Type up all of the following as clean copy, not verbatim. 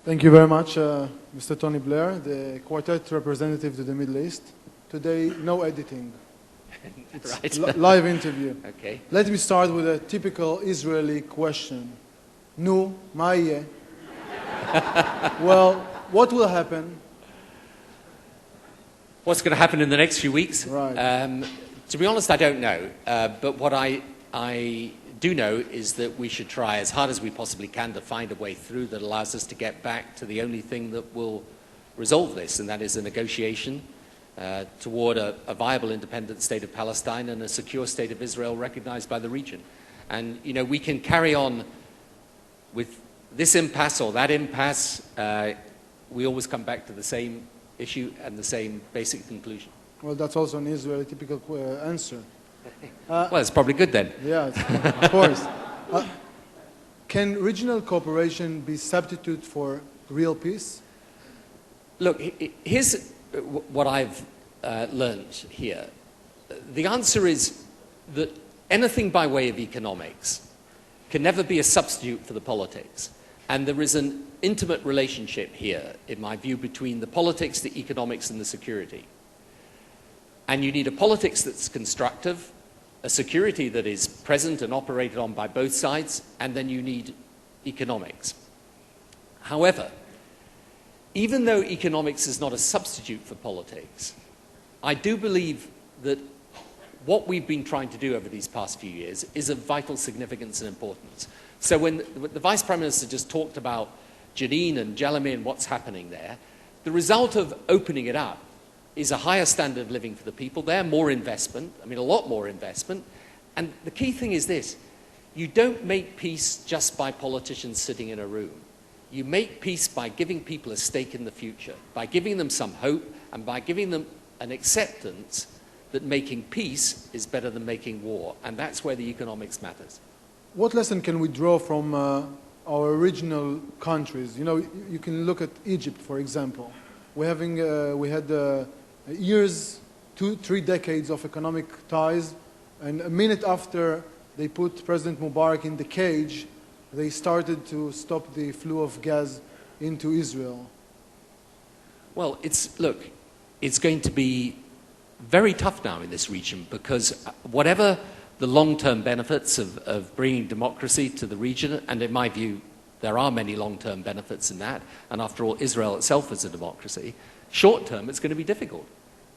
Thank you very much, Mr. Tony Blair, the quartet representative to the Middle East. Today, no editing. It's Right. live interview. Okay. Let me start with a typical Israeli question. Nu, ma yeh? Well, what will happen? What's going to happen in the next few weeks? Right. To be honest, I don't know. But what I do know is that we should try as hard as we possibly can to find a way through that allows us to get back to the only thing that will resolve this, and that is a negotiation toward a viable independent state of Palestine and a secure state of Israel recognized by the region. And, you know, we can carry on with this impasse or that impasse. We always come back to the same issue and the same basic conclusion. Well, that's also an Israeli typical answer. Well, it's probably good then. Yes, of course. Can regional cooperation be substitute for real peace? Look, here's what I've learned here. The answer is that anything by way of economics can never be a substitute for the politics. And there is an intimate relationship here, in my view, between the politics, the economics, and the security. And you need a politics that's constructive, a security that is present and operated on by both sides, and then you need economics. However, even though economics is not a substitute for politics, I do believe that what we've been trying to do over these past few years is of vital significance and importance. So when the Vice Prime Minister just talked about Jenin and Jeremy and what's happening there, the result of opening it up is a higher standard of living for the people there, more investment, I mean a lot more investment. And the key thing is this: you don't make peace just by politicians sitting in a room. You make peace by giving people a stake in the future, by giving them some hope, and by giving them an acceptance that making peace is better than making war. And that's where the economics matters. What lesson can we draw from our original countries? You know, you can look at Egypt, for example. We had years, 2-3 decades of economic ties, and a minute after they put President Mubarak in the cage, they started to stop the flow of gas into Israel. Well, look, it's going to be very tough now in this region, because whatever the long-term benefits of bringing democracy to the region, and in my view, there are many long-term benefits in that, and after all, Israel itself is a democracy, short-term it's going to be difficult,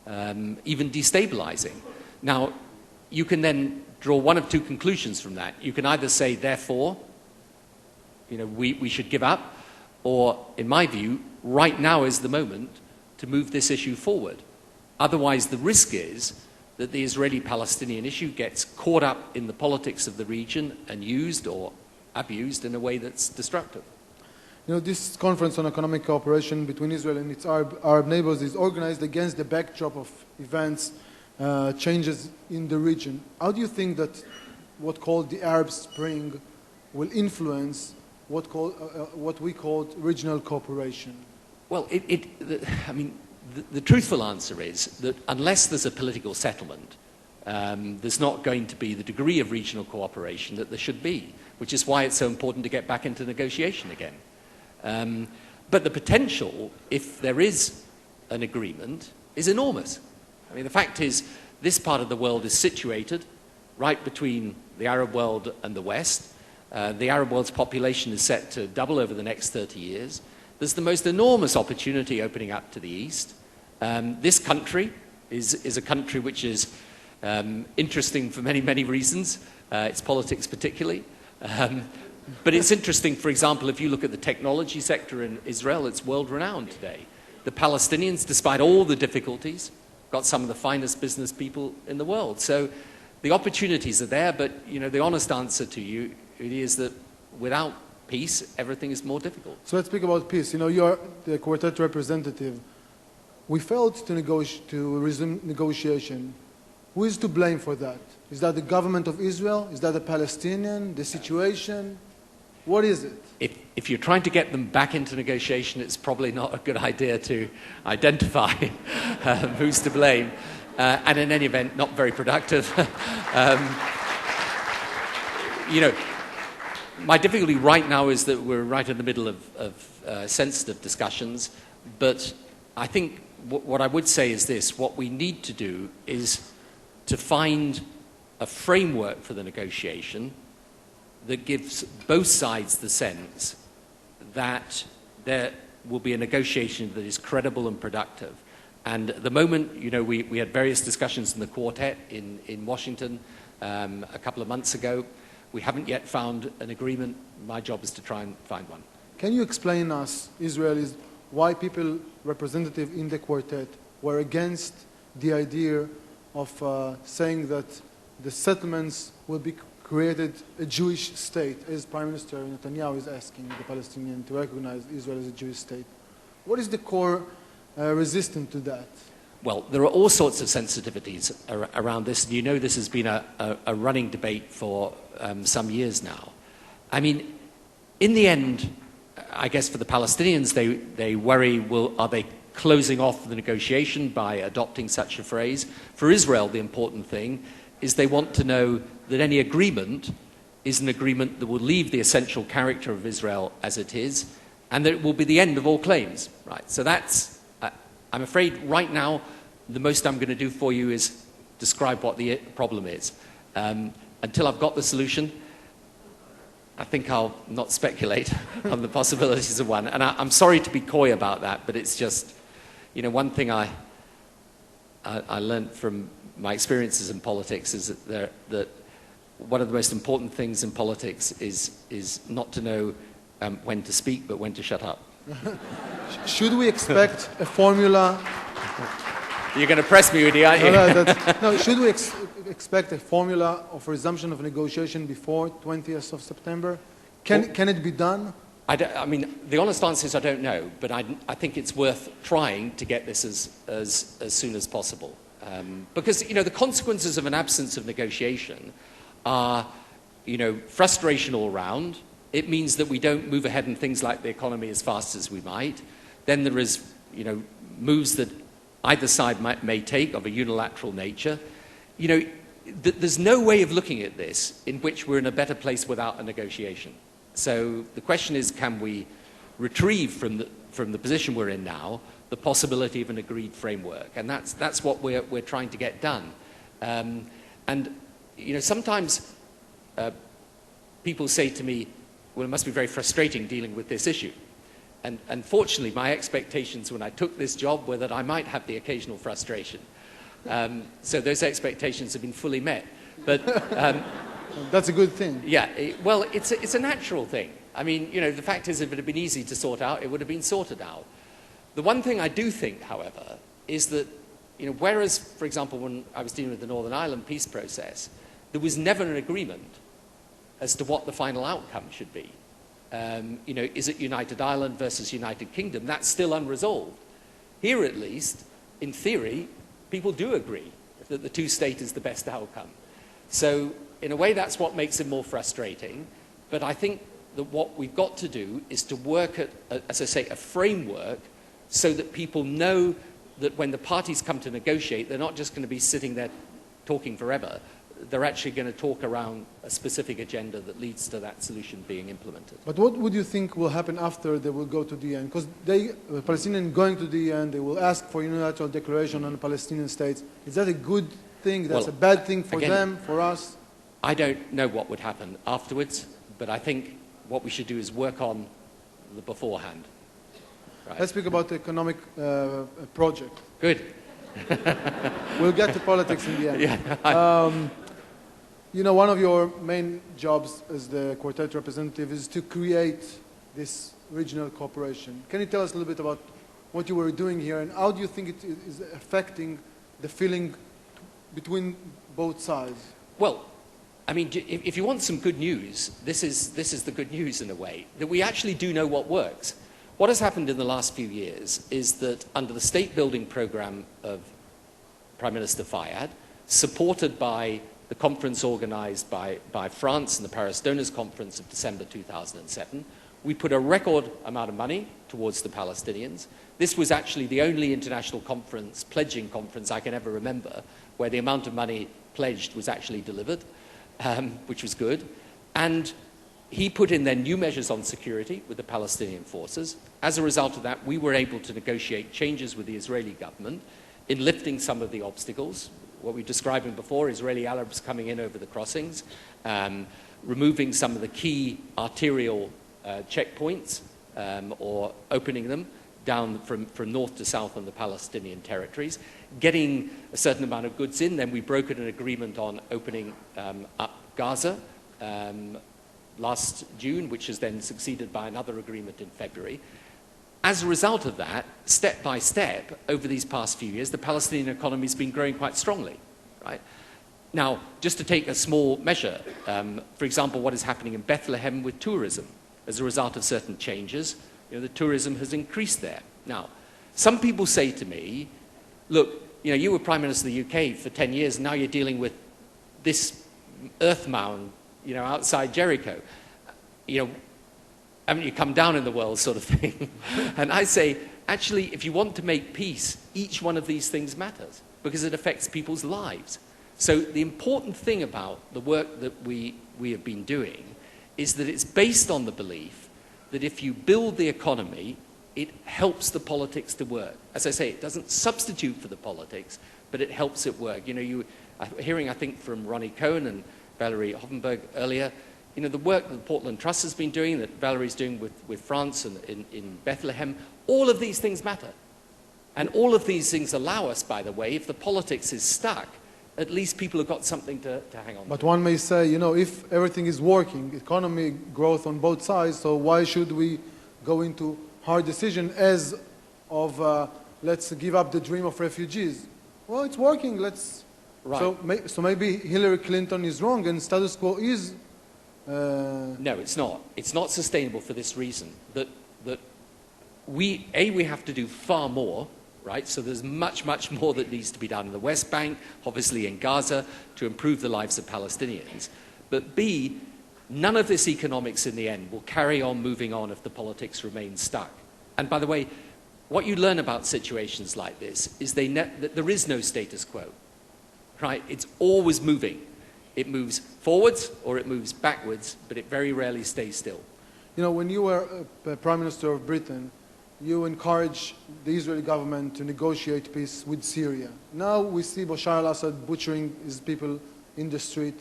even destabilizing. Now, you can then draw one of two conclusions from that. You can either say, therefore, you know, we should give up, or, in my view, right now is the moment to move this issue forward. Otherwise, the risk is that the Israeli-Palestinian issue gets caught up in the politics of the region and used or abused in a way that's destructive. You know, this conference on economic cooperation between Israel and its Arab neighbors is organized against the backdrop of events, changes in the region. How do you think that what called the Arab Spring will influence what we called regional cooperation? Well, the truthful answer is that unless there's a political settlement, there's not going to be the degree of regional cooperation that there should be, which is why it's so important to get back into negotiation again. But the potential, if there is an agreement, is enormous. I mean, the fact is, this part of the world is situated right between the Arab world and the West. The Arab world's population is set to double over the next 30 years. There's the most enormous opportunity opening up to the east. This country is a country which is interesting for many, many reasons, its politics particularly. But it's interesting, for example, if you look at the technology sector in Israel, it's world-renowned today. The Palestinians, despite all the difficulties, got some of the finest business people in the world. So the opportunities are there, but you know, the honest answer to you is that without peace, everything is more difficult. So let's speak about peace. You know, you're the quartet representative. We failed to resume negotiation. Who is to blame for that? Is that the government of Israel? Is that the Palestinian? The situation? What is it? If you're trying to get them back into negotiation, it's probably not a good idea to identify who's to blame. And in any event, not very productive. You know, my difficulty right now is that we're right in the middle of sensitive discussions, but I think what I would say is this: what we need to do is to find a framework for the negotiation that gives both sides the sense that there will be a negotiation that is credible and productive. And at the moment, you know, we had various discussions in the quartet in Washington a couple of months ago. We haven't yet found an agreement. My job is to try and find one. Can you explain us, Israelis, why people representative in the quartet were against the idea of saying that the settlements will be created a Jewish state, as Prime Minister Netanyahu is asking the Palestinians to recognize Israel as a Jewish state? What is the core resistance to that? Well, there are all sorts of sensitivities around this, and you know this has been a running debate for some years now. I mean, in the end, I guess for the Palestinians, they worry, are they closing off the negotiation by adopting such a phrase? For Israel, the important thing is they want to know that any agreement is an agreement that will leave the essential character of Israel as it is, and that it will be the end of all claims. Right? So that's, I'm afraid right now, the most I'm going to do for you is describe what the problem is. Until I've got the solution, I think I'll not speculate on the possibilities of one. And I'm sorry to be coy about that, but it's just, you know, one thing I learned from my experiences in politics is that one of the most important things in politics is not to know when to speak, but when to shut up. Should we expect a formula? You're going to press me, Udi, aren't you? No, should we expect a formula of resumption of negotiation before 20th of September? Can it be done? I mean, the honest answer is I don't know, but I think it's worth trying to get this as soon as possible. Because, you know, the consequences of an absence of negotiation are, you know, frustration all round. It means that we don't move ahead in things like the economy as fast as we might. Then there is, you know, moves that either side may take of a unilateral nature. You know, there's no way of looking at this in which we're in a better place without a negotiation. So the question is, can we retrieve from the position we're in now the possibility of an agreed framework? And that's what we're trying to get done. And, you know, sometimes people say to me, well, it must be very frustrating dealing with this issue. And unfortunately, my expectations when I took this job were that I might have the occasional frustration. So those expectations have been fully met. But that's a good thing. Yeah, well, it's a natural thing. I mean, you know, the fact is, if it had been easy to sort out, it would have been sorted out. The one thing I do think, however, is that, you know, whereas, for example, when I was dealing with the Northern Ireland peace process, there was never an agreement as to what the final outcome should be. You know, is it United Ireland versus United Kingdom? That's still unresolved. Here, at least, in theory, people do agree that the two-state is the best outcome. So, in a way, that's what makes it more frustrating. But I think that what we've got to do is to work at, as I say, a framework so that people know that when the parties come to negotiate, they're not just going to be sitting there talking forever. They're actually going to talk around a specific agenda that leads to that solution being implemented. But what would you think will happen after they will go to the end? Because the Palestinians going to the end, they will ask for a unilateral declaration on the Palestinian states. Is that a good thing? That's a bad thing for them, for us? I don't know what would happen afterwards, but I think what we should do is work on the beforehand. Right. Let's speak about the economic project. Good. We'll get to politics in the end. Yeah. You know, one of your main jobs as the quartet representative is to create this regional cooperation. Can you tell us a little bit about what you were doing here and how do you think it is affecting the feeling between both sides? Well, I mean, if you want some good news, this is the good news in a way, that we actually do know what works. What has happened in the last few years is that under the state building program of Prime Minister Fayyad, supported by the conference organized by France and the Paris Donors Conference of December 2007, we put a record amount of money towards the Palestinians. This was actually the only international conference, pledging conference I can ever remember, where the amount of money pledged was actually delivered, which was good. And he put in then new measures on security with the Palestinian forces. As a result of that, we were able to negotiate changes with the Israeli government in lifting some of the obstacles, what we were describing before, Israeli Arabs coming in over the crossings, removing some of the key arterial checkpoints or opening them down from north to south on the Palestinian territories, getting a certain amount of goods in. Then we brokered an agreement on opening up Gaza last June, which was then succeeded by another agreement in February. As a result of that, step by step, over these past few years, the Palestinian economy has been growing quite strongly, right? Now, just to take a small measure, for example, what is happening in Bethlehem with tourism. As a result of certain changes, the tourism has increased there. Now, some people say to me, look, you were Prime Minister of the UK for 10 years, and now you're dealing with this earth mound, outside Jericho. Haven't you come down in the world, sort of thing? And I say, actually, if you want to make peace, each one of these things matters, because it affects people's lives. So the important thing about the work that we have been doing is that it's based on the belief that if you build the economy, it helps the politics to work. As I say, it doesn't substitute for the politics, but it helps it work. Hearing, I think, from Ronnie Cohen and Valerie Hoffenberg earlier, the work that the Portland Trust has been doing, that Valerie's doing with France and in Bethlehem, all of these things matter. And all of these things allow us, by the way, if the politics is stuck, at least people have got something to hang on to. But one may say, if everything is working, economy growth on both sides, so why should we go into hard decision as of let's give up the dream of refugees? Well, it's working. Let's. Right. So maybe Hillary Clinton is wrong and status quo is. No, it's not. It's not sustainable for this reason. That we have to do far more. Right? So there's much, much more that needs to be done in the West Bank, obviously in Gaza, to improve the lives of Palestinians. But B, none of this economics in the end will carry on moving on if the politics remain stuck. And by the way, what you learn about situations like this is that there is no status quo. Right? It's always moving. It moves forwards or it moves backwards, but it very rarely stays still. When you were Prime Minister of Britain, you encourage the Israeli government to negotiate peace with Syria. Now we see Bashar al-Assad butchering his people in the street.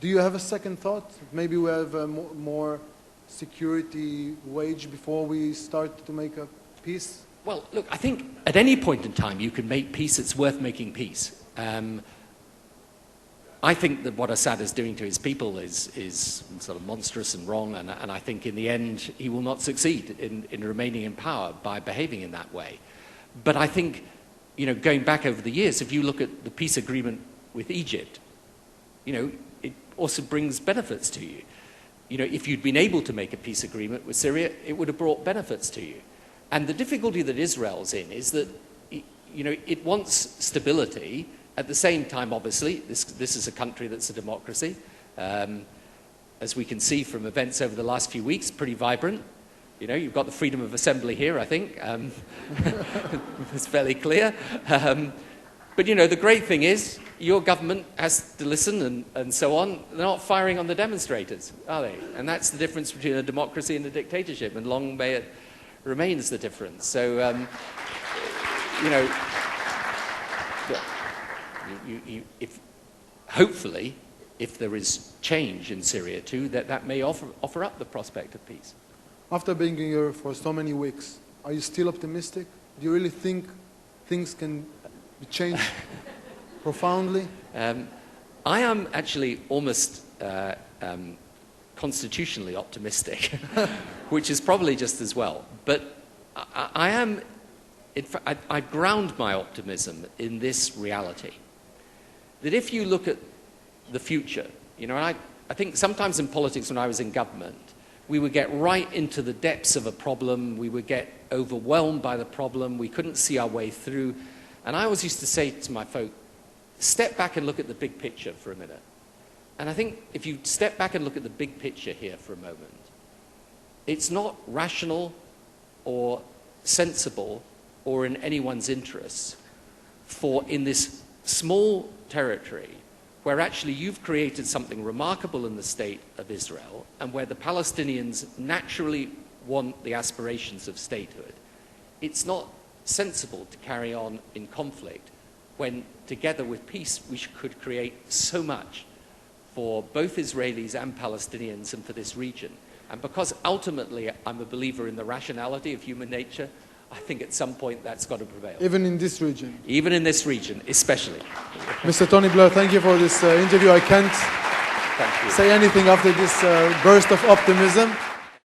Do you have a second thought? Maybe we have a more security wage before we start to make a peace? Well, look, I think at any point in time you can make peace, it's worth making peace. I think that what Assad is doing to his people is sort of monstrous and wrong, and I think in the end he will not succeed in remaining in power by behaving in that way. But I think, going back over the years, if you look at the peace agreement with Egypt, it also brings benefits to you. If you'd been able to make a peace agreement with Syria, it would have brought benefits to you. And the difficulty that Israel's in is that, it wants stability. At the same time, obviously, this is a country that's a democracy. As we can see from events over the last few weeks, pretty vibrant. You've got the freedom of assembly here, I think. It's fairly clear. But, the great thing is your government has to listen and so on. They're not firing on the demonstrators, are they? And that's the difference between a democracy and a dictatorship, and long may it remain as the difference. So, hopefully, if there is change in Syria too, that may offer up the prospect of peace. After being here for so many weeks, are you still optimistic? Do you really think things can be changed profoundly? I am actually almost constitutionally optimistic, which is probably just as well. But I am, in fact, I ground my optimism in this reality. That if you look at the future, and I think sometimes in politics when I was in government, we would get right into the depths of a problem, we would get overwhelmed by the problem, we couldn't see our way through. And I always used to say to my folk, step back and look at the big picture for a minute. And I think if you step back and look at the big picture here for a moment, it's not rational or sensible or in anyone's interests for in this small territory where actually you've created something remarkable in the state of Israel, and where the Palestinians naturally want the aspirations of statehood, it's not sensible to carry on in conflict when, together with peace, we could create so much for both Israelis and Palestinians and for this region. And because ultimately I'm a believer in the rationality of human nature, I think at some point that's got to prevail. Even in this region? Even in this region, especially. Mr. Tony Blair, thank you for this interview. I can't say anything after this burst of optimism.